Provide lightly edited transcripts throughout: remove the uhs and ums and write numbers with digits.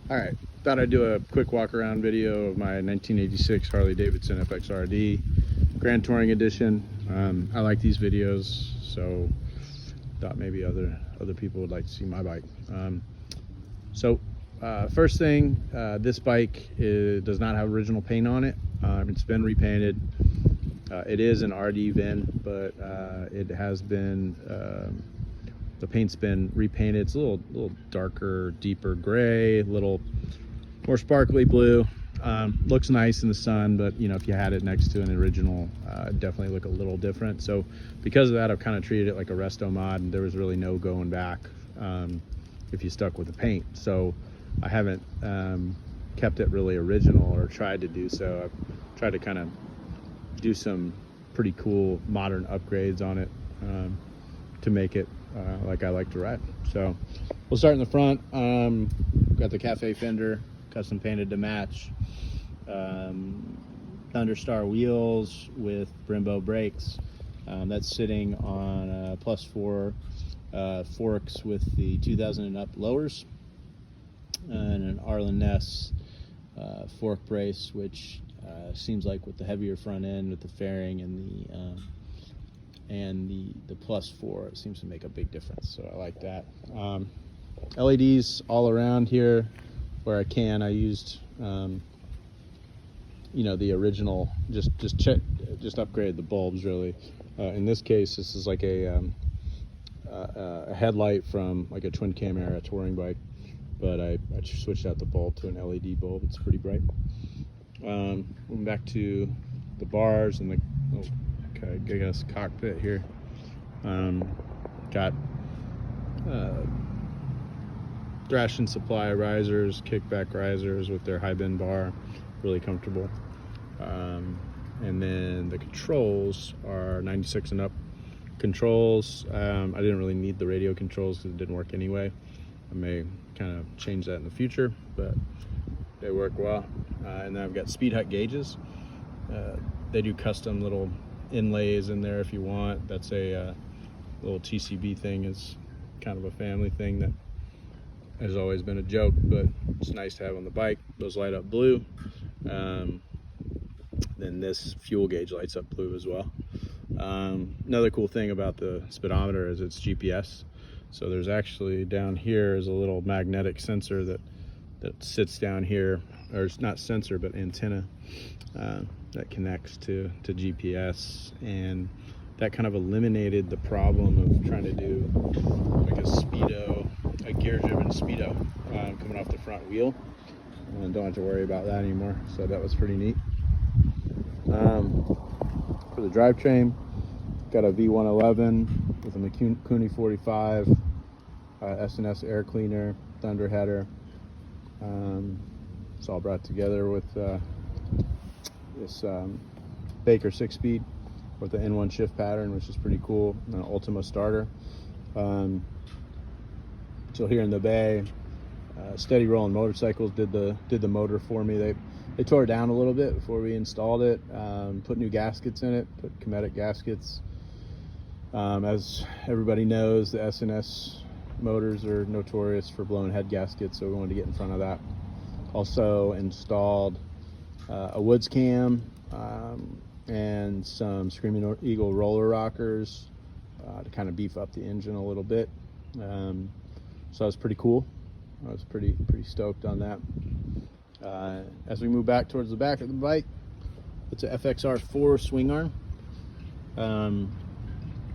All right, thought I'd do a quick walk around video of my 1986 Harley Davidson FXRD Grand Touring Edition. I like these videos, so thought maybe other people would like to see my bike. First thing, this bike does not have original paint on it. It's been repainted. It is an RD VIN, but it has been the paint's been repainted. It's a little darker, deeper gray, a little more sparkly blue. Looks nice in the sun, but you know, if you had it next to an original, it'd definitely look a little different. So because of that, I've kind of treated it like a resto mod, and there was really no going back if you stuck with the paint. So I haven't kept it really original or tried to do so. I've tried to kind of do some pretty cool modern upgrades on it to make it like I like to ride. So we'll start in the front. Got the cafe fender custom painted to match. Thunderstar wheels with Brembo brakes. That's sitting on +4 forks with the 2000 and up lowers, and an Arlen Ness fork brace, which seems like with the heavier front end with the fairing and the +4, it seems to make a big difference. So I like that. LEDs all around here where I can. I used you know, the original, just upgraded the bulbs really. In this case, this is like a headlight from like a twin cam era touring bike, but I switched out the bulb to an LED bulb. It's pretty bright. Moving back to the bars and the I guess cockpit here. Got Thrash and Supply risers, kickback risers with their high bend bar, really comfortable. And then the controls are 96 and up controls. I didn't really need the radio controls because it didn't work anyway. I may kind of change that in the future, but they work well. And then I've got Speed Hut gauges. They do custom little inlays in there if you want. That's a little TCB thing. Is kind of a family thing that has always been a joke, but it's nice to have on the bike. Those light up blue. Then this fuel gauge lights up blue as well. Another cool thing about the speedometer is it's GPS. So there's actually down here is a little magnetic sensor that sits down here, or it's not sensor but antenna that connects to GPS, and that kind of eliminated the problem of trying to do like a gear driven speedo coming off the front wheel, and don't have to worry about that anymore. So that was pretty neat. For the drivetrain, got a V111 with a Mikuni 45, S&S air cleaner, thunder header. It's all brought together with this Baker 6-speed with the N1 shift pattern, which is pretty cool, and an Ultima starter. So here in the Bay, Steady Rolling Motorcycles did the motor for me. They tore it down a little bit before we installed it, put new gaskets in it, put Cometic gaskets. As everybody knows, the S&S motors are notorious for blowing head gaskets, so we wanted to get in front of that. Also installed a Woods cam and some Screaming Eagle roller rockers to kind of beef up the engine a little bit. So that was pretty cool. I was pretty stoked on that. As we move back towards the back of the bike, it's a FXR4 swing arm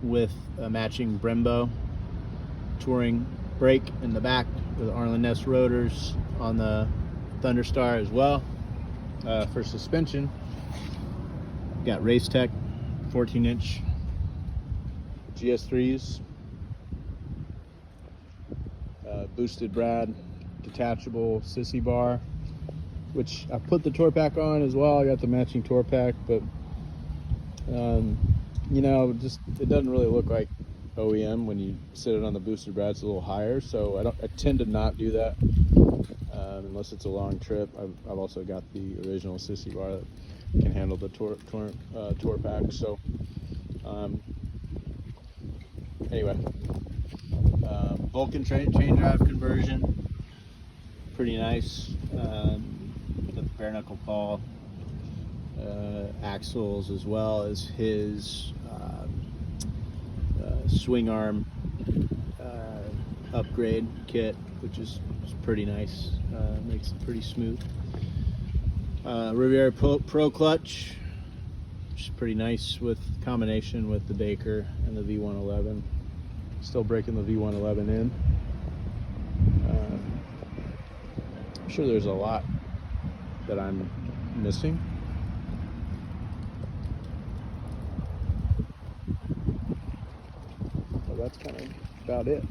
with a matching Brembo touring brake in the back with Arlen Ness rotors on the Thunderstar as well. For suspension, got Race Tech 14-inch GS3s, boosted Brad detachable sissy bar, which I put the tour pack on as well. I got the matching tour pack, but you know, just it doesn't really look like OEM when you sit it on the boosted Brad. It's a little higher, so I tend to not do that unless it's a long trip. I've also got the original sissy bar that can handle the tour pack. So anyway, Vulcan chain drive conversion. pretty nice. The bare knuckle pawl axles, as well as his swing arm upgrade kit, which is pretty nice. Makes it pretty smooth. Riviera Pro clutch, which is pretty nice with combination with the Baker and the V111. Still breaking the V111 in. I'm sure there's a lot that I'm missing. But that's kind of about it.